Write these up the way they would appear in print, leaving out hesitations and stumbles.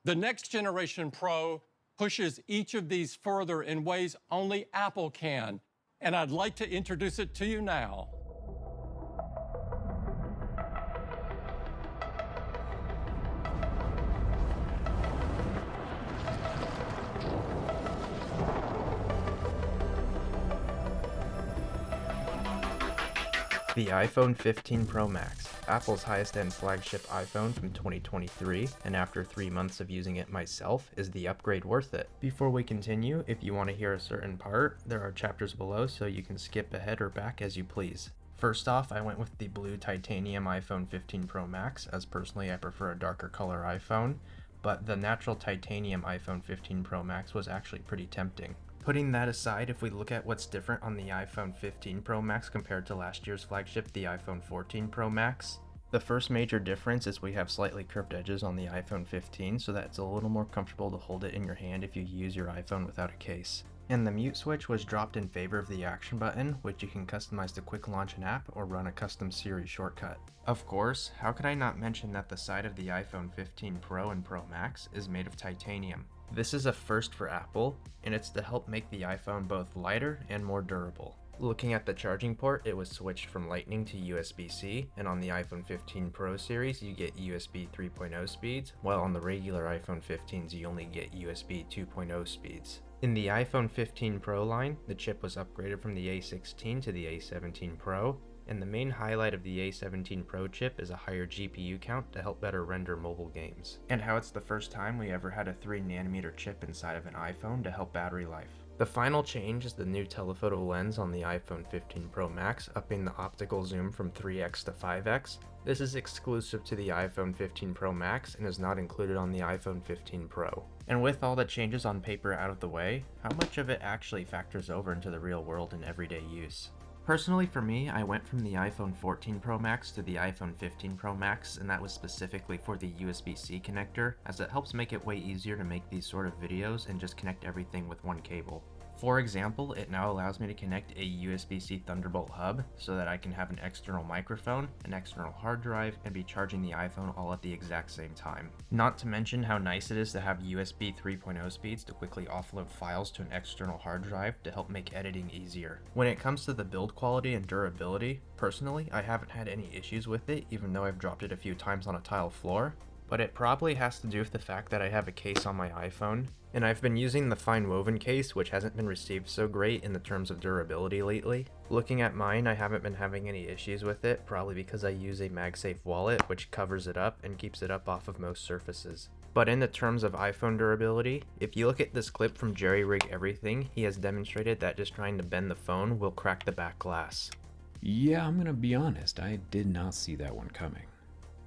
The next generation Pro pushes each of these further in ways only Apple can, and I'd like to introduce it to you now. The iPhone 15 Pro Max, Apple's highest-end flagship iPhone from 2023, and after 3 months of using it myself, is the upgrade worth it? Before we continue, if you want to hear a certain part, there are chapters below so you can skip ahead or back as you please. First off, I went with the blue titanium iPhone 15 Pro Max, as personally I prefer a darker color iPhone, but the natural titanium iPhone 15 Pro Max was actually pretty tempting. Putting that aside, if we look at what's different on the iPhone 15 Pro Max compared to last year's flagship, the iPhone 14 Pro Max, the first major difference is we have slightly curved edges on the iPhone 15 so that it's a little more comfortable to hold it in your hand if you use your iPhone without a case. And the mute switch was dropped in favor of the action button, which you can customize to quick launch an app or run a custom Siri shortcut. Of course, how could I not mention that the side of the iPhone 15 Pro and Pro Max is made of titanium. This is a first for Apple, and it's to help make the iPhone both lighter and more durable. Looking at the charging port, it was switched from Lightning to USB-C, and on the iPhone 15 Pro series you get USB 3.0 speeds, while on the regular iPhone 15s you only get USB 2.0 speeds. In the iPhone 15 Pro line, the chip was upgraded from the A16 to the A17 Pro, and the main highlight of the A17 Pro chip is a higher GPU count to help better render mobile games. And how it's the first time we ever had a 3nm chip inside of an iPhone to help battery life. The final change is the new telephoto lens on the iPhone 15 Pro Max, upping the optical zoom from 3x to 5x. This is exclusive to the iPhone 15 Pro Max and is not included on the iPhone 15 Pro. And with all the changes on paper out of the way, how much of it actually factors over into the real world in everyday use? Personally for me, I went from the iPhone 14 Pro Max to the iPhone 15 Pro Max, and that was specifically for the USB-C connector, as it helps make it way easier to make these sort of videos and just connect everything with one cable. For example, it now allows me to connect a USB-C Thunderbolt hub so that I can have an external microphone, an external hard drive, and be charging the iPhone all at the exact same time. Not to mention how nice it is to have USB 3.0 speeds to quickly offload files to an external hard drive to help make editing easier. When it comes to the build quality and durability, personally, I haven't had any issues with it even though I've dropped it a few times on a tile floor. But it probably has to do with the fact that I have a case on my iPhone, and I've been using the fine woven case, which hasn't been received so great in the terms of durability lately. Looking at mine, I haven't been having any issues with it, probably because I use a MagSafe wallet, which covers it up and keeps it up off of most surfaces. But in the terms of iPhone durability, if you look at this clip from Jerry Rig Everything, he has demonstrated that just trying to bend the phone will crack the back glass. Yeah, I'm gonna be honest, I did not see that one coming.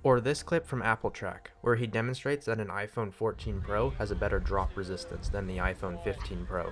Or this clip from Apple Track, where he demonstrates that an iPhone 14 Pro has a better drop resistance than the iPhone 15 Pro.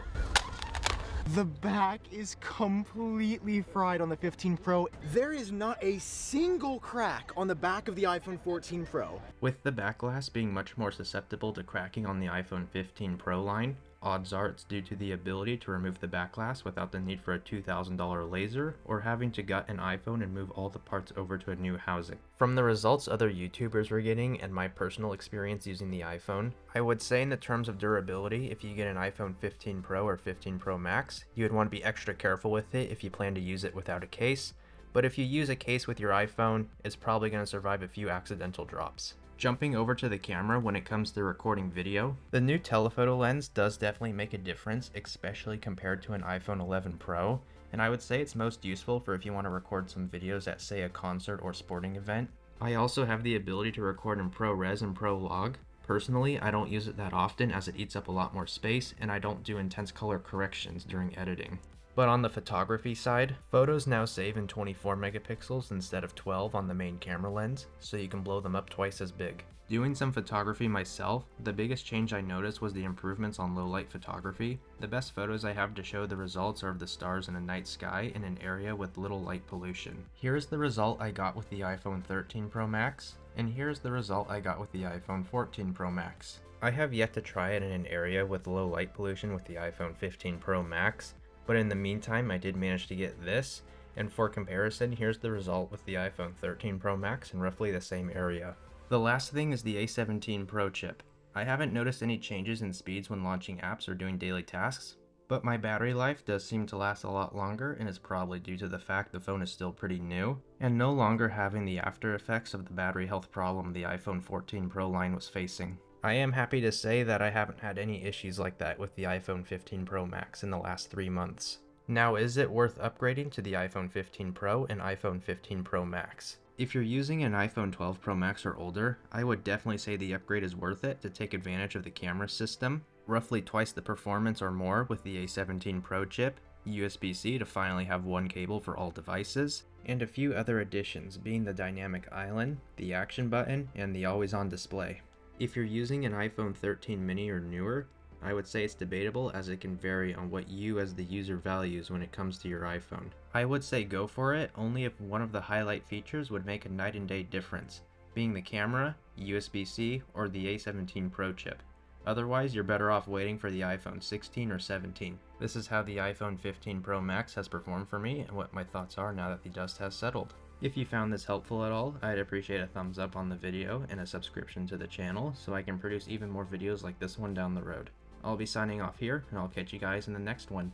The back is completely fried on the 15 Pro. There is not a single crack on the back of the iPhone 14 Pro. With the back glass being much more susceptible to cracking on the iPhone 15 Pro line, odds are it's due to the ability to remove the back glass without the need for a $2,000 laser or having to gut an iPhone and move all the parts over to a new housing. From the results other YouTubers were getting and my personal experience using the iPhone, I would say in the terms of durability, if you get an iPhone 15 Pro or 15 Pro Max, you would want to be extra careful with it if you plan to use it without a case, but if you use a case with your iPhone, it's probably going to survive a few accidental drops. Jumping over to the camera when it comes to recording video, the new telephoto lens does definitely make a difference, especially compared to an iPhone 11 Pro, and I would say it's most useful for if you want to record some videos at say a concert or sporting event. I also have the ability to record in ProRes and ProLog. Personally, I don't use it that often as it eats up a lot more space, and I don't do intense color corrections during editing. But on the photography side, photos now save in 24 megapixels instead of 12 on the main camera lens, so you can blow them up twice as big. Doing some photography myself, the biggest change I noticed was the improvements on low light photography. The best photos I have to show the results are of the stars in a night sky in an area with little light pollution. Here's the result I got with the iPhone 13 Pro Max, and here's the result I got with the iPhone 14 Pro Max. I have yet to try it in an area with low light pollution with the iPhone 15 Pro Max, but in the meantime I did manage to get this, and for comparison, here's the result with the iPhone 13 Pro Max in roughly the same area. The last thing is the A17 Pro chip. I haven't noticed any changes in speeds when launching apps or doing daily tasks, but my battery life does seem to last a lot longer, and is probably due to the fact the phone is still pretty new, and no longer having the after effects of the battery health problem the iPhone 14 Pro line was facing. I am happy to say that I haven't had any issues like that with the iPhone 15 Pro Max in the last 3 months. Now, is it worth upgrading to the iPhone 15 Pro and iPhone 15 Pro Max? If you're using an iPhone 12 Pro Max or older, I would definitely say the upgrade is worth it to take advantage of the camera system, roughly twice the performance or more with the A17 Pro chip, USB-C to finally have one cable for all devices, and a few other additions being the dynamic island, the action button, and the always-on display. If you're using an iPhone 13 mini or newer, I would say it's debatable as it can vary on what you as the user values when it comes to your iPhone. I would say go for it only if one of the highlight features would make a night and day difference, being the camera, USB-C, or the A17 Pro chip. Otherwise, you're better off waiting for the iPhone 16 or 17. This is how the iPhone 15 Pro Max has performed for me and what my thoughts are now that the dust has settled. If you found this helpful at all, I'd appreciate a thumbs up on the video and a subscription to the channel so I can produce even more videos like this one down the road. I'll be signing off here, and I'll catch you guys in the next one.